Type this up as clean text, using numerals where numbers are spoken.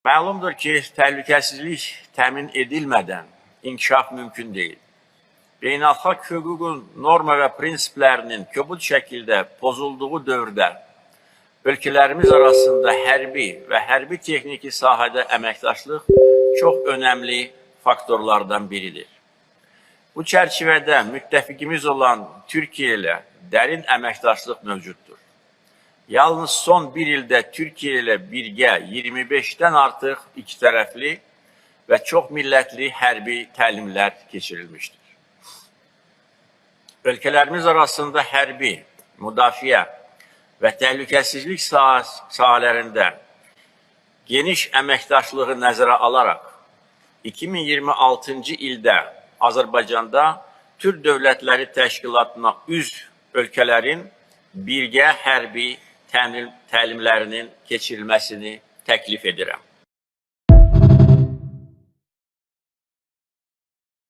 Məlumdur ki, təhlükəsizlik təmin edilmədən inkişaf mümkün deyil. Beynəlxalq hüququn norma və prinsiplərinin kobud şəkildə pozulduğu dövrdə ölkələrimiz arasında hərbi və hərbi-texniki sahədə əməkdaşlıq çox önəmli faktorlardan biridir. Bu çərçivədə müttəfiqimiz olan Türkiyə ilə dərin əməkdaşlıq mövcuddur. Yalnız son bir ildə Türkiyə ilə birgə 25-dən artıq ikitərəfli və çox millətli hərbi təlimlər keçirilmişdir. Ölkələrimiz arasında hərbi, müdafiə və təhlükəsizlik sahələrində geniş əməkdaşlığı nəzərə alaraq 2026-cı ildə Azərbaycanda Türk Dövlətləri Təşkilatına üzv ölkələrin birgə hərbi təlimlərinin keçirilməsini təklif edirəm.